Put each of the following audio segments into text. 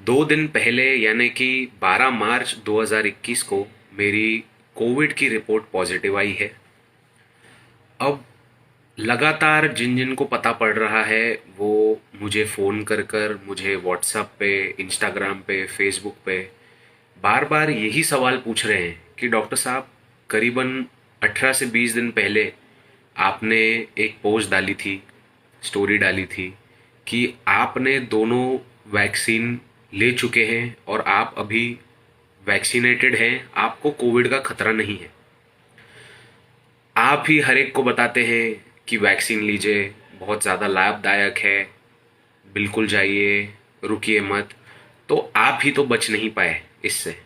2 दिन पहले यानी कि 12 मार्च 2021 को मेरी कोविड की रिपोर्ट पॉजिटिव आई है। अब लगातार जिन जिन को पता पड़ रहा है वो मुझे फ़ोन कर कर मुझे व्हाट्सएप पे, इंस्टाग्राम पे, फेसबुक पे बार बार यही सवाल पूछ रहे हैं कि डॉक्टर साहब, करीबन 18 से 20 दिन पहले आपने एक पोस्ट डाली थी, स्टोरी डाली थी कि आपने दोनों वैक्सीन ले चुके हैं और आप अभी वैक्सीनेटेड हैं, आपको कोविड का खतरा नहीं है। आप ही हर एक को बताते हैं कि वैक्सीन लीजिए, बहुत ज़्यादा लाभदायक है, बिल्कुल जाइए, रुकिए मत। तो आप ही तो बच नहीं पाए इससे।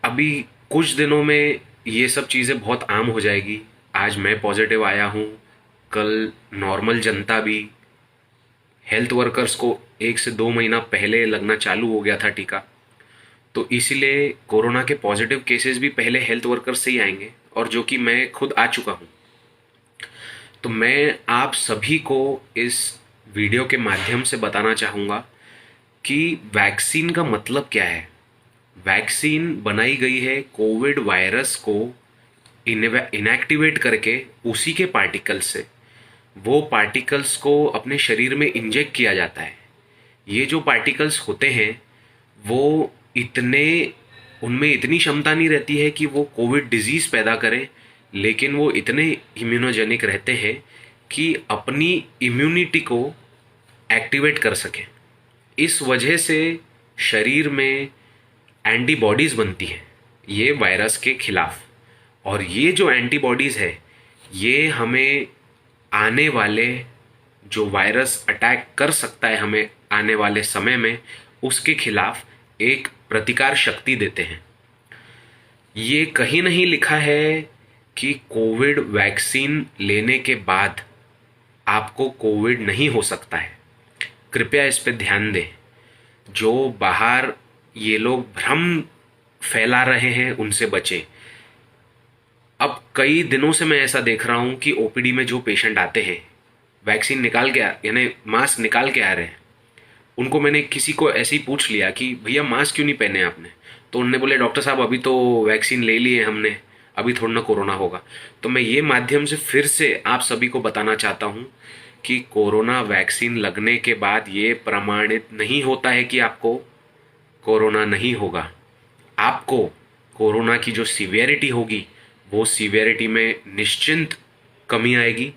अभी कुछ दिनों में ये सब चीज़ें बहुत आम हो जाएगी। आज मैं पॉजिटिव आया हूँ, कल नॉर्मल जनता भी, हेल्थ वर्कर्स को 1 से 2 महीना पहले लगना चालू हो गया था टीका। तो इसलिए कोरोना के पॉजिटिव केसेस भी पहले हेल्थ वर्कर्स से ही आएंगे, और जो कि मैं खुद आ चुका हूँ। तो मैं आप सभी को इस वीडियो के माध्यम से बताना चाहूँगा कि वैक्सीन का मतलब क्या है। वैक्सीन बनाई गई है कोविड वायरस को इनएक्टिवेट करके उसी के पार्टिकल्स से। वो पार्टिकल्स को अपने शरीर में इंजेक्ट किया जाता है। ये जो पार्टिकल्स होते हैं वो इतने, उनमें इतनी क्षमता नहीं रहती है कि वो कोविड डिजीज़ पैदा करें, लेकिन वो इतने इम्यूनोजेनिक रहते हैं कि अपनी इम्यूनिटी को एक्टिवेट कर सकें। इस वजह से शरीर में एंटीबॉडीज़ बनती हैं ये वायरस के खिलाफ। और ये जो एंटीबॉडीज़ है ये हमें आने वाले, जो वायरस अटैक कर सकता है हमें आने वाले समय में, उसके खिलाफ एक प्रतिकार शक्ति देते हैं। ये कहीं नहीं लिखा है कि कोविड वैक्सीन लेने के बाद आपको कोविड नहीं हो सकता है। कृपया इस पे ध्यान दें। जो बाहर ये लोग भ्रम फैला रहे हैं उनसे बचें। अब कई दिनों से मैं ऐसा देख रहा हूँ कि ओपीडी में जो पेशेंट आते हैं वैक्सीन निकाल के यानी मास्क निकाल के आ रहे हैं, उनको मैंने किसी को ऐसे ही पूछ लिया कि भैया मास्क क्यों नहीं पहने आपने, तो उन्होंने बोले डॉक्टर साहब अभी तो वैक्सीन ले ली है हमने, अभी थोड़ा ना कोरोना होगा। तो मैं ये माध्यम से फिर से आप सभी को बताना चाहता हूँ कि कोरोना वैक्सीन लगने के बाद ये प्रमाणित नहीं होता है कि आपको कोरोना नहीं होगा। आपको कोरोना की जो सीवियरिटी होगी वो सीवियरिटी में निश्चिंत कमी आएगी।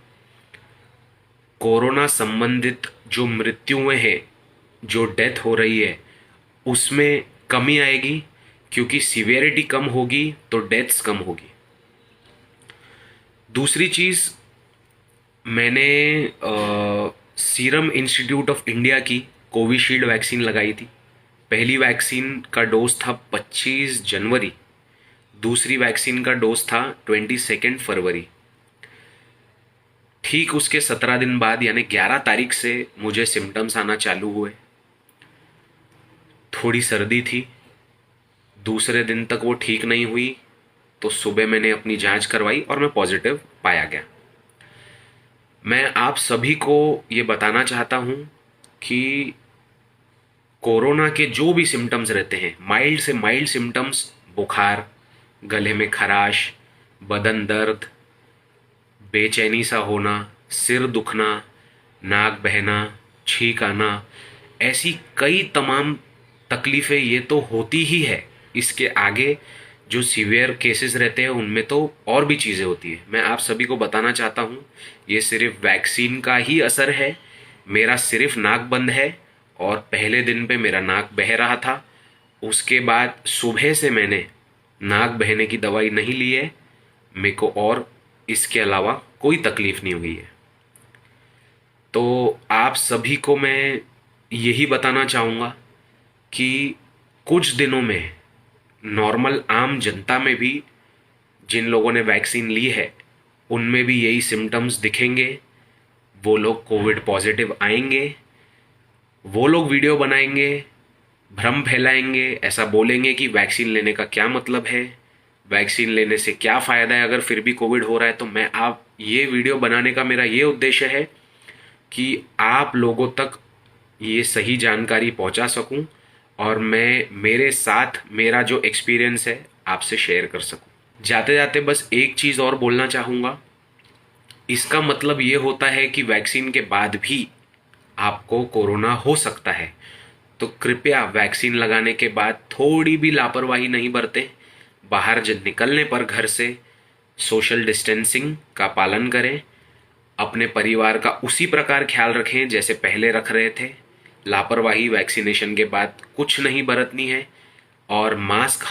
कोरोना संबंधित जो मृत्युएं हैं, जो डेथ हो रही है, उसमें कमी आएगी, क्योंकि सीवियरिटी कम होगी तो डेथ्स कम होगी। दूसरी चीज़, मैंने सीरम इंस्टीट्यूट ऑफ इंडिया की कोविशील्ड वैक्सीन लगाई थी। पहली वैक्सीन का डोज था 25 जनवरी, दूसरी वैक्सीन का डोज था 22 फरवरी। ठीक उसके 17 दिन बाद यानी 11 तारीख से मुझे सिम्टम्स आना चालू हुए। थोड़ी सर्दी थी, दूसरे दिन तक वो ठीक नहीं हुई, तो सुबह मैंने अपनी जांच करवाई और मैं पॉजिटिव पाया गया। मैं आप सभी को ये बताना चाहता हूँ कि कोरोना के जो भी सिम्टम्स रहते हैं, माइल्ड से माइल्ड सिम्टम्स, बुखार, गले में खराश, बदन दर्द, बेचैनी सा होना, सिर दुखना, नाक बहना, छींक आना, ऐसी कई तमाम तकलीफ़ें ये तो होती ही है। इसके आगे जो सीवियर केसेस रहते हैं उनमें तो और भी चीज़ें होती है। मैं आप सभी को बताना चाहता हूँ ये सिर्फ वैक्सीन का ही असर है। मेरा सिर्फ नाक बंद है और पहले दिन पे मेरा नाक बह रहा था। उसके बाद सुबह से मैंने नाक बहने की दवाई नहीं ली है। मेरे को और इसके अलावा कोई तकलीफ नहीं हुई है। तो आप सभी को मैं यही बताना चाहूँगा कि कुछ दिनों में नॉर्मल आम जनता में भी जिन लोगों ने वैक्सीन ली है उनमें भी यही सिम्टम्स दिखेंगे। वो लोग कोविड पॉजिटिव आएंगे, वो लोग वीडियो बनाएंगे, भ्रम फैलाएंगे, ऐसा बोलेंगे कि वैक्सीन लेने का क्या मतलब है, वैक्सीन लेने से क्या फ़ायदा है अगर फिर भी कोविड हो रहा है। तो मैं आप ये वीडियो बनाने का मेरा ये उद्देश्य है कि आप लोगों तक ये सही जानकारी पहुंचा सकूं और मैं मेरे साथ मेरा जो एक्सपीरियंस है आपसे शेयर कर सकूं। जाते जाते बस एक चीज़ और बोलना चाहूँगा, इसका मतलब ये होता है कि वैक्सीन के बाद भी आपको कोरोना हो सकता है। तो कृपया वैक्सीन लगाने के बाद थोड़ी भी लापरवाही नहीं बरतें। बाहर निकलने पर घर से सोशल डिस्टेंसिंग का पालन करें। अपने परिवार का उसी प्रकार ख्याल रखें जैसे पहले रख रहे थे। लापरवाही वैक्सीनेशन के बाद कुछ नहीं बरतनी है और मास्क